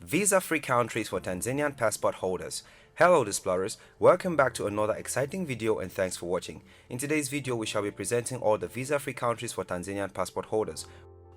Visa-free countries for Tanzanian passport holders. Hello explorers, welcome back to another exciting video and thanks for watching. In today's video we shall be presenting all the visa-free countries for Tanzanian passport holders.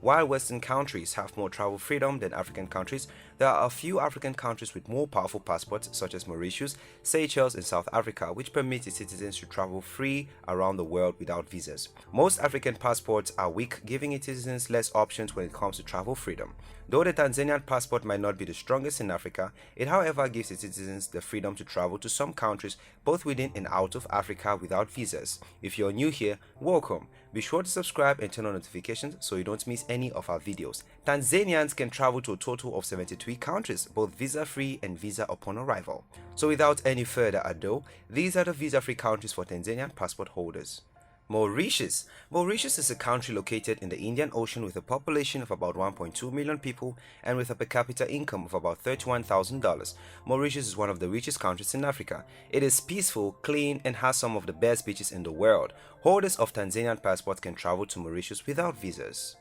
While Western countries have more travel freedom than African countries, there are a few African countries with more powerful passports such as Mauritius, Seychelles and South Africa, which permit its citizens to travel free around the world without visas. Most African passports are weak, giving its citizens less options when it comes to travel freedom. Though the Tanzanian passport might not be the strongest in Africa, it however gives its citizens the freedom to travel to some countries both within and out of Africa without visas. If you're new here, welcome. Be sure to subscribe and turn on notifications so you don't miss any of our videos. Tanzanians can travel to a total of 73 countries, both visa-free and visa upon arrival. So without any further ado, these are the visa-free countries for Tanzanian passport holders. Mauritius. Mauritius is a country located in the Indian Ocean with a population of about 1.2 million people and with a per capita income of about $31,000. Mauritius is one of the richest countries in Africa. It is peaceful, clean, and has some of the best beaches in the world. Holders of Tanzanian passports can travel to Mauritius without visas.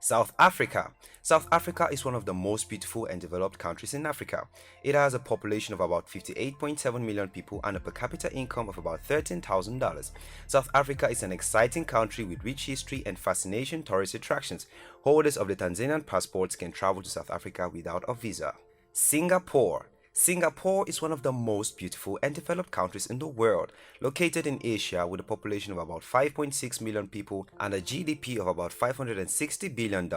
South Africa. South Africa is one of the most beautiful and developed countries in Africa. It has a population of about 58.7 million people and a per capita income of about $13,000. South Africa is an exciting country with rich history and fascination tourist attractions. Holders of the Tanzanian passports can travel to South Africa without a visa. Singapore. Singapore is one of the most beautiful and developed countries in the world. Located in Asia with a population of about 5.6 million people and a GDP of about $560 billion,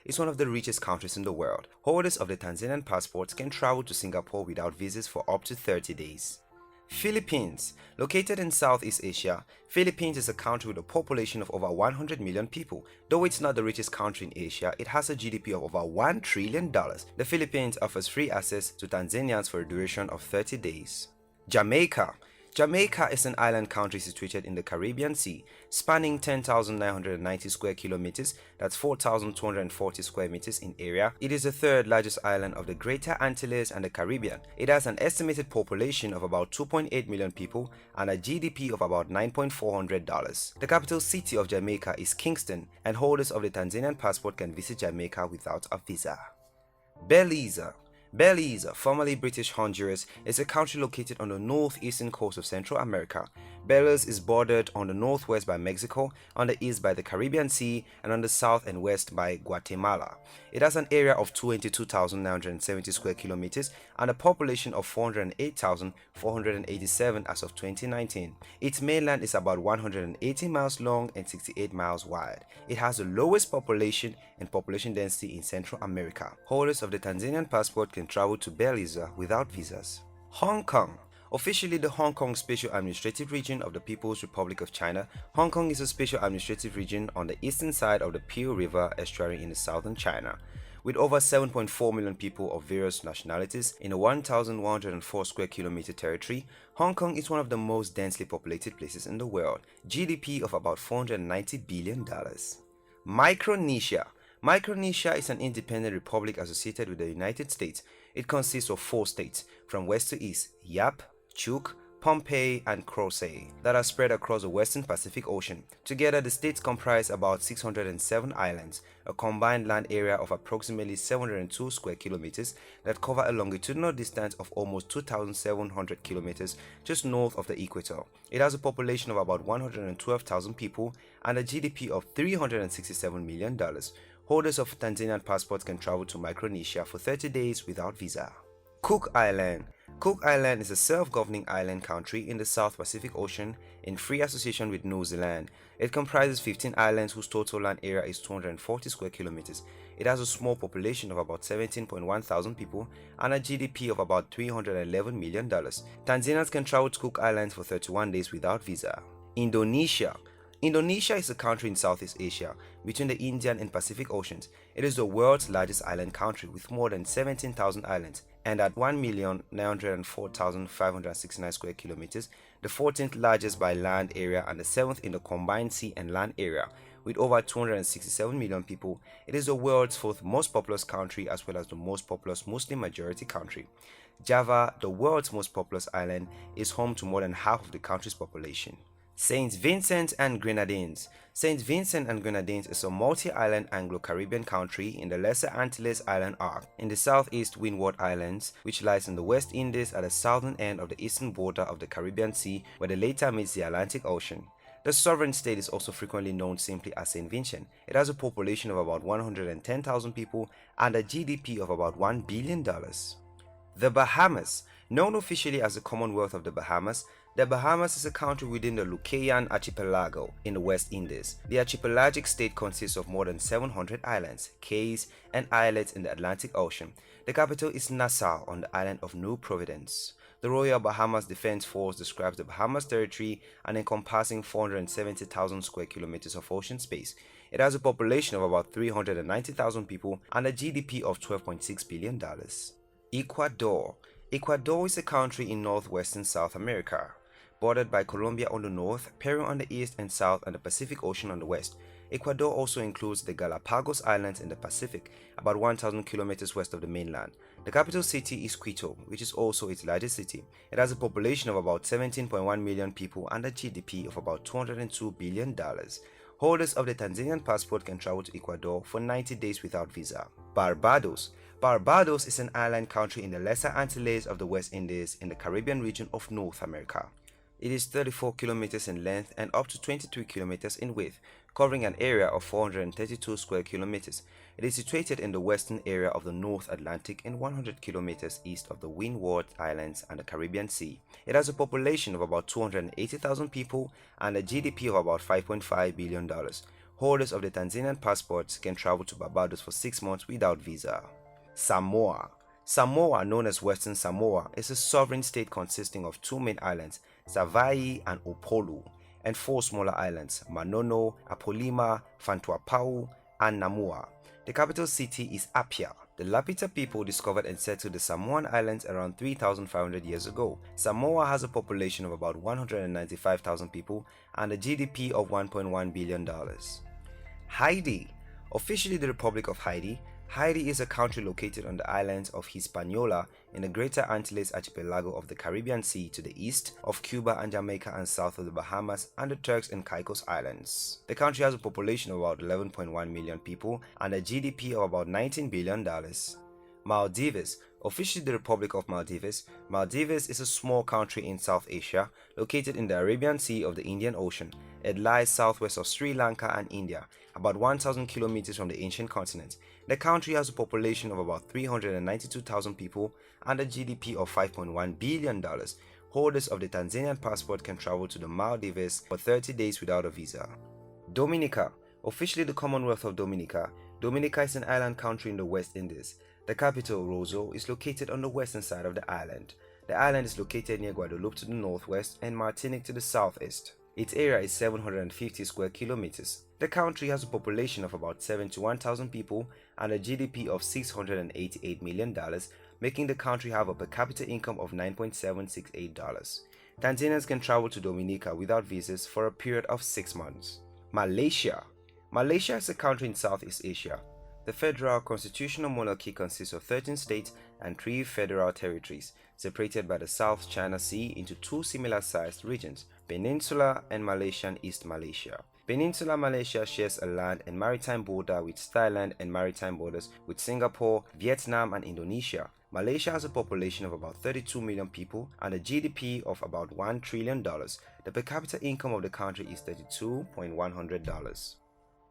is one of the richest countries in the world. Holders of the Tanzanian passports can travel to Singapore without visas for up to 30 days. Philippines. Located in Southeast Asia, Philippines is a country with a population of over 100 million people. Though it's not the richest country in Asia, it has a GDP of over $1 trillion. The Philippines offers free access to Tanzanians for a duration of 30 days. Jamaica. Jamaica is an island country situated in the Caribbean Sea, spanning 10,990 square kilometers, that's 4,240 square meters in area. It is the third largest island of the Greater Antilles and the Caribbean. It has an estimated population of about 2.8 million people and a GDP of about $9,400. The capital city of Jamaica is Kingston, and holders of the Tanzanian passport can visit Jamaica without a visa. Belize. Belize, formerly British Honduras, is a country located on the northeastern coast of Central America. Belize is bordered on the northwest by Mexico, on the east by the Caribbean Sea, and on the south and west by Guatemala. It has an area of 22,970 square kilometers and a population of 408,487 as of 2019. Its mainland is about 180 miles long and 68 miles wide. It has the lowest population and population density in Central America. Holders of the Tanzanian passport can travel to Belize without visas. Hong Kong. Officially the Hong Kong Special Administrative Region of the People's Republic of China, Hong Kong is a special administrative region on the eastern side of the Pearl River estuary in the southern China. With over 7.4 million people of various nationalities in a 1,104 square kilometer territory, Hong Kong is one of the most densely populated places in the world, GDP of about $490 billion. Micronesia. Micronesia is an independent republic associated with the United States. It consists of 4 states, from west to east, Yap, Chuuk, Pohnpei, and Crozet, that are spread across the western Pacific Ocean. Together, the states comprise about 607 islands, a combined land area of approximately 702 square kilometers that cover a longitudinal distance of almost 2,700 kilometers just north of the equator. It has a population of about 112,000 people and a GDP of $367 million. Holders of Tanzanian passports can travel to Micronesia for 30 days without visa. Cook Island. Cook Island is a self-governing island country in the South Pacific Ocean in free association with New Zealand. It comprises 15 islands whose total land area is 240 square kilometers. It has a small population of about 17.1 thousand people and a GDP of about $311 million. Tanzanians can travel to Cook Islands for 31 days without visa. Indonesia. Indonesia is a country in Southeast Asia, between the Indian and Pacific Oceans. It is the world's largest island country with more than 17,000 islands, and at 1,904,569 square kilometers, the 14th largest by land area and the 7th in the combined sea and land area. With over 267 million people, it is the world's 4th most populous country as well as the most populous Muslim majority country. Java, the world's most populous island, is home to more than half of the country's population. Saint Vincent and Grenadines. Saint Vincent and Grenadines is a multi-island Anglo-Caribbean country in the Lesser Antilles Island arc in the southeast Windward Islands, which lies in the West Indies at the southern end of the eastern border of the Caribbean Sea, where the latter meets the Atlantic Ocean. The sovereign state is also frequently known simply as Saint Vincent. It has a population of about 110,000 people and a GDP of about $1 billion. The Bahamas. Known officially as the Commonwealth of the Bahamas, the Bahamas is a country within the Lucayan Archipelago in the West Indies. The archipelagic state consists of more than 700 islands, cays, and islets in the Atlantic Ocean. The capital is Nassau on the island of New Providence. The Royal Bahamas Defense Force describes the Bahamas territory as encompassing 470,000 square kilometers of ocean space. It has a population of about 390,000 people and a GDP of $12.6 billion. Ecuador. Ecuador is a country in northwestern South America, bordered by Colombia on the north, Peru on the east and south, and the Pacific Ocean on the west. Ecuador also includes the Galapagos Islands in the Pacific, about 1,000 kilometers west of the mainland. The capital city is Quito, which is also its largest city. It has a population of about 17.1 million people and a GDP of about $202 billion. Holders of the Tanzanian passport can travel to Ecuador for 90 days without visa. Barbados. Barbados is an island country in the Lesser Antilles of the West Indies in the Caribbean region of North America. It is 34 kilometers in length and up to 23 kilometers in width, covering an area of 432 square kilometers. It is situated in the western area of the North Atlantic and 100 kilometers east of the Windward Islands and the Caribbean Sea. It has a population of about 280,000 people and a GDP of about $5.5 billion. Holders of the Tanzanian passports can travel to Barbados for 6 months without visa. Samoa. Samoa, known as Western Samoa, is a sovereign state consisting of 2 main islands, Savaii and Upolu, and 4 smaller islands, Manono, Apolima, Fantuapau, and Namua. The capital city is Apia. The Lapita people discovered and settled the Samoan Islands around 3,500 years ago. Samoa has a population of about 195,000 people and a GDP of $1.1 billion. Haiti. Officially the Republic of Haiti, Haiti is a country located on the islands of Hispaniola in the Greater Antilles archipelago of the Caribbean Sea to the east of Cuba and Jamaica and south of the Bahamas and the Turks and Caicos Islands. The country has a population of about 11.1 million people and a GDP of about $19 billion. Maldives. Officially the Republic of Maldives, Maldives is a small country in South Asia located in the Arabian Sea of the Indian Ocean. It lies southwest of Sri Lanka and India, about 1,000 kilometers from the ancient continent. The country has a population of about 392,000 people and a GDP of $5.1 billion. Holders of the Tanzanian passport can travel to the Maldives for 30 days without a visa. Dominica. Officially the Commonwealth of Dominica, Dominica is an island country in the West Indies. The capital, Roseau, is located on the western side of the island. The island is located near Guadeloupe to the northwest and Martinique to the southeast. Its area is 750 square kilometers. The country has a population of about 71,000 people and a GDP of $688 million, making the country have a per capita income of $9.768. Tanzanians can travel to Dominica without visas for a period of 6 months. Malaysia. Malaysia is a country in Southeast Asia. The federal constitutional monarchy consists of 13 states and 3 federal territories, separated by the South China Sea into 2 similar-sized regions, Peninsula and Malaysian East Malaysia. Peninsular Malaysia shares a land and maritime border with Thailand and maritime borders with Singapore, Vietnam and Indonesia. Malaysia has a population of about 32 million people and a GDP of about $1 trillion. The per capita income of the country is $32,100.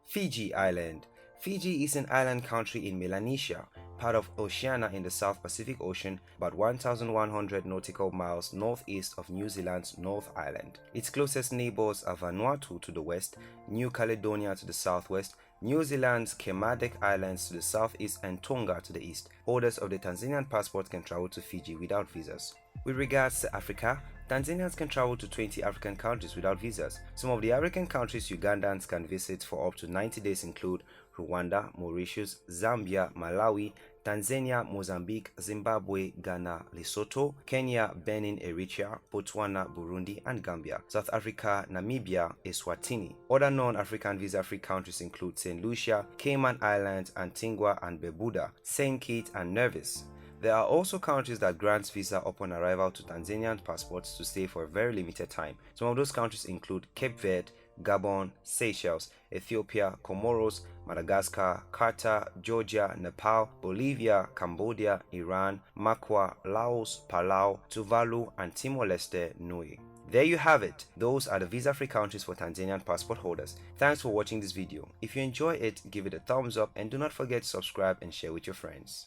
Fiji Island. Fiji is an island country in Melanesia, part of Oceania in the South Pacific Ocean, about 1,100 nautical miles northeast of New Zealand's North Island. Its closest neighbors are Vanuatu to the west, New Caledonia to the southwest, New Zealand's Kermadec Islands to the southeast, and Tonga to the east. Holders of the Tanzanian passport can travel to Fiji without visas. With regards to Africa, Tanzanians can travel to 20 African countries without visas. Some of the African countries Ugandans can visit for up to 90 days include Rwanda, Mauritius, Zambia, Malawi, Tanzania, Mozambique, Zimbabwe, Ghana, Lesotho, Kenya, Benin, Eritrea, Botswana, Burundi, and Gambia, South Africa, Namibia, Eswatini. Other non-African visa-free countries include St. Lucia, Cayman Islands, Antigua and Barbuda, St. Kitts and Nevis, There are also countries that grant visa upon arrival to Tanzanian passports to stay for a very limited time. Some of those countries include Cape Verde, Gabon, Seychelles, Ethiopia, Comoros, Madagascar, Qatar, Georgia, Nepal, Bolivia, Cambodia, Iran, Makwa, Laos, Palau, Tuvalu, and Timor-Leste Nui. There you have it. Those are the visa-free countries for Tanzanian passport holders. Thanks for watching this video. If you enjoy it, give it a thumbs up and do not forget to subscribe and share with your friends.